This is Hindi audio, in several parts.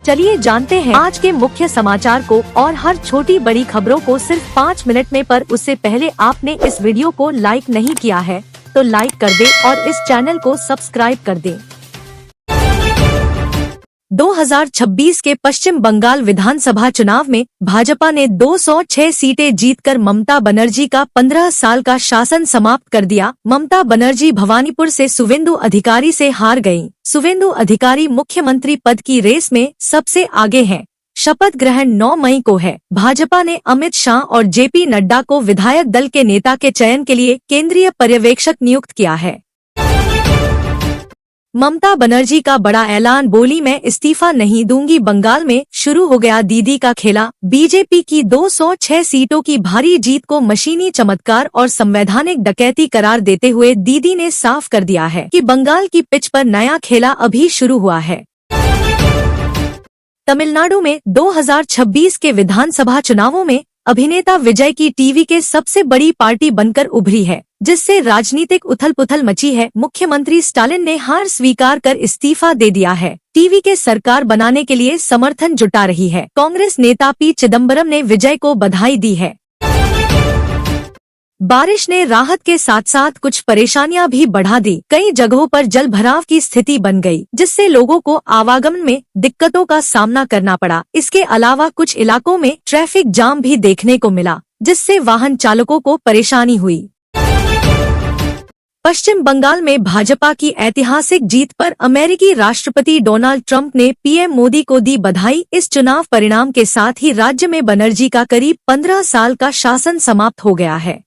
चलिए जानते हैं आज के मुख्य समाचार को और हर छोटी बड़ी खबरों को सिर्फ 5 मिनट में। पर उससे पहले आपने इस वीडियो को लाइक नहीं किया है तो लाइक कर दे और इस चैनल को सब्सक्राइब कर दे। 2026 के पश्चिम बंगाल विधानसभा चुनाव में भाजपा ने 206 सीटें जीतकर ममता बनर्जी का 15 साल का शासन समाप्त कर दिया। ममता बनर्जी भवानीपुर से शुवेंदु अधिकारी से हार गयीं। शुवेंदु अधिकारी मुख्यमंत्री पद की रेस में सबसे आगे हैं। शपथ ग्रहण 9 मई को है। भाजपा ने अमित शाह और जेपी नड्डा को विधायक दल के नेता के चयन के लिए केंद्रीय पर्यवेक्षक नियुक्त किया है। ममता बनर्जी का बड़ा ऐलान, बोली मैं इस्तीफा नहीं दूंगी। बंगाल में शुरू हो गया दीदी का खेला। बीजेपी की 206 सीटों की भारी जीत को मशीनी चमत्कार और संवैधानिक डकैती करार देते हुए दीदी ने साफ कर दिया है कि बंगाल की पिच पर नया खेला अभी शुरू हुआ है। तमिलनाडु में 2026 के विधानसभा चुनावों में अभिनेता विजय की टीवी के सबसे बड़ी पार्टी बनकर उभरी है, जिससे राजनीतिक उथल-पुथल मची है। मुख्यमंत्री स्टालिन ने हार स्वीकार कर इस्तीफा दे दिया है। टीवी के सरकार बनाने के लिए समर्थन जुटा रही है। कांग्रेस नेता पी चिदम्बरम ने विजय को बधाई दी है। बारिश ने राहत के साथ साथ कुछ परेशानियां भी बढ़ा दी। कई जगहों पर जल भराव की स्थिति बन गई, जिससे लोगों को आवागमन में दिक्कतों का सामना करना पड़ा। इसके अलावा कुछ इलाकों में ट्रैफिक जाम भी देखने को मिला, जिससे वाहन चालकों को परेशानी हुई। पश्चिम बंगाल में भाजपा की ऐतिहासिक जीत पर अमेरिकी राष्ट्रपति डोनाल्ड ट्रंप ने पीएम मोदी को दी बधाई। इस चुनाव परिणाम के साथ ही राज्य में बनर्जी का करीब 15 साल का शासन समाप्त हो गया है।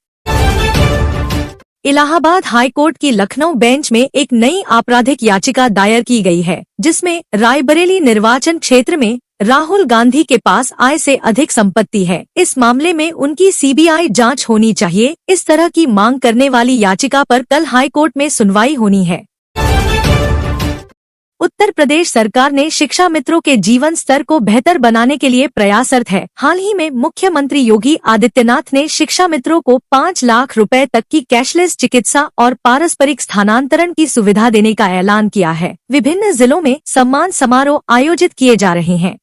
इलाहाबाद हाईकोर्ट की लखनऊ बेंच में एक नई आपराधिक याचिका दायर की गई है, जिसमें रायबरेली निर्वाचन क्षेत्र में राहुल गांधी के पास आय से अधिक संपत्ति है। इस मामले में उनकी सीबीआई जांच होनी चाहिए। इस तरह की मांग करने वाली याचिका पर कल हाईकोर्ट में सुनवाई होनी है। उत्तर प्रदेश सरकार ने शिक्षा मित्रों के जीवन स्तर को बेहतर बनाने के लिए प्रयासरत है। हाल ही में मुख्यमंत्री योगी आदित्यनाथ ने शिक्षा मित्रों को 5 लाख रुपए तक की कैशलेस चिकित्सा और पारस्परिक स्थानांतरण की सुविधा देने का ऐलान किया है। विभिन्न जिलों में सम्मान समारोह आयोजित किए जा रहे हैं।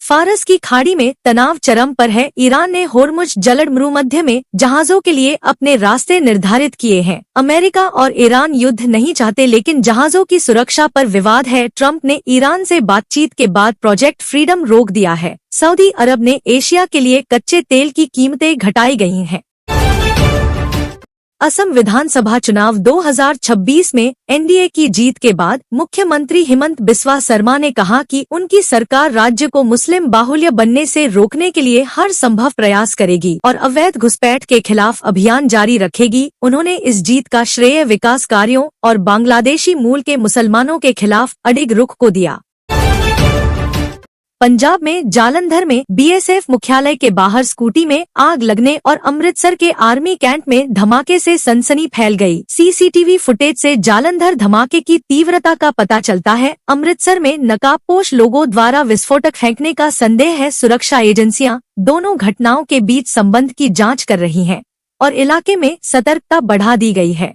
फारस की खाड़ी में तनाव चरम पर है। ईरान ने होर्मुज जलमरूमध्य में जहाजों के लिए अपने रास्ते निर्धारित किए हैं। अमेरिका और ईरान युद्ध नहीं चाहते, लेकिन जहाजों की सुरक्षा पर विवाद है। ट्रंप ने ईरान से बातचीत के बाद प्रोजेक्ट फ्रीडम रोक दिया है। सऊदी अरब ने एशिया के लिए कच्चे तेल की कीमतें घटाई गई हैं। असम विधानसभा चुनाव 2026 में एनडीए की जीत के बाद मुख्यमंत्री हिमंत बिस्वा शर्मा ने कहा कि उनकी सरकार राज्य को मुस्लिम बाहुल्य बनने से रोकने के लिए हर संभव प्रयास करेगी और अवैध घुसपैठ के खिलाफ अभियान जारी रखेगी। उन्होंने इस जीत का श्रेय विकास कार्यों और बांग्लादेशी मूल के मुसलमानों के खिलाफ अडिग रुख को दिया। पंजाब में जालंधर में बीएसएफ मुख्यालय के बाहर स्कूटी में आग लगने और अमृतसर के आर्मी कैंप में धमाके से सनसनी फैल गई। सीसीटीवी फुटेज से जालंधर धमाके की तीव्रता का पता चलता है। अमृतसर में नकाबपोश लोगों द्वारा विस्फोटक फेंकने का संदेह है। सुरक्षा एजेंसियां दोनों घटनाओं के बीच संबंध की जांच कर रही हैं और इलाके में सतर्कता बढ़ा दी गई है।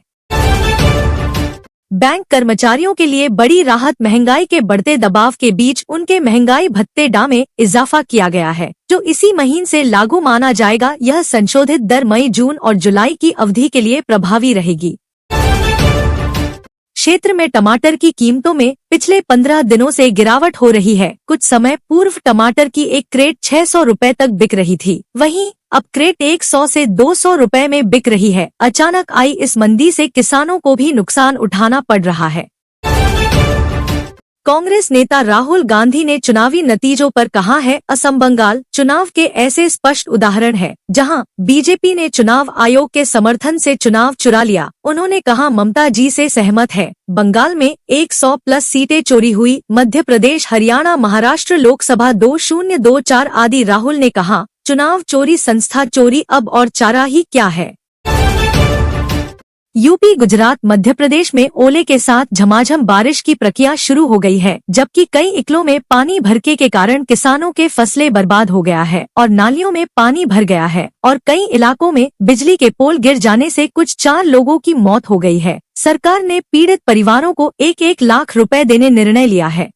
बैंक कर्मचारियों के लिए बड़ी राहत। महंगाई के बढ़ते दबाव के बीच उनके महंगाई भत्ते में इजाफा किया गया है, जो इसी महीने से लागू माना जाएगा। यह संशोधित दर मई, जून और जुलाई की अवधि के लिए प्रभावी रहेगी। क्षेत्र में टमाटर की कीमतों में पिछले 15 दिनों से गिरावट हो रही है। कुछ समय पूर्व टमाटर की एक क्रेट 600 रुपए तक बिक रही थी, वहीं अब क्रेट 100 से 200 रुपए में बिक रही है। अचानक आई इस मंदी से किसानों को भी नुकसान उठाना पड़ रहा है। कांग्रेस नेता राहुल गांधी ने चुनावी नतीजों पर कहा है, असम बंगाल चुनाव के ऐसे स्पष्ट उदाहरण है जहां बीजेपी ने चुनाव आयोग के समर्थन से चुनाव चुरा लिया। उन्होंने कहा, ममता जी से सहमत है। बंगाल में 100+ सीटें चोरी हुई। मध्य प्रदेश, हरियाणा, महाराष्ट्र लोकसभा 2024 आदि। राहुल ने कहा, चुनाव चोरी, संस्था चोरी, अब और चारा ही क्या है। यूपी, गुजरात, मध्य प्रदेश में ओले के साथ झमाझम बारिश की प्रक्रिया शुरू हो गई है, जबकि कई इकलों में पानी भरके के कारण किसानों के फसलें बर्बाद हो गया है और नालियों में पानी भर गया है और कई इलाकों में बिजली के पोल गिर जाने से कुछ 4 लोगों की मौत हो गई है। सरकार ने पीड़ित परिवारों को 1-1 लाख रुपए देने निर्णय लिया है।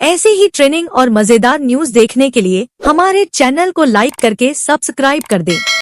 ऐसे ही ट्रेनिंग और मजेदार न्यूज देखने के लिए हमारे चैनल को लाइक करके सब्सक्राइब कर दें।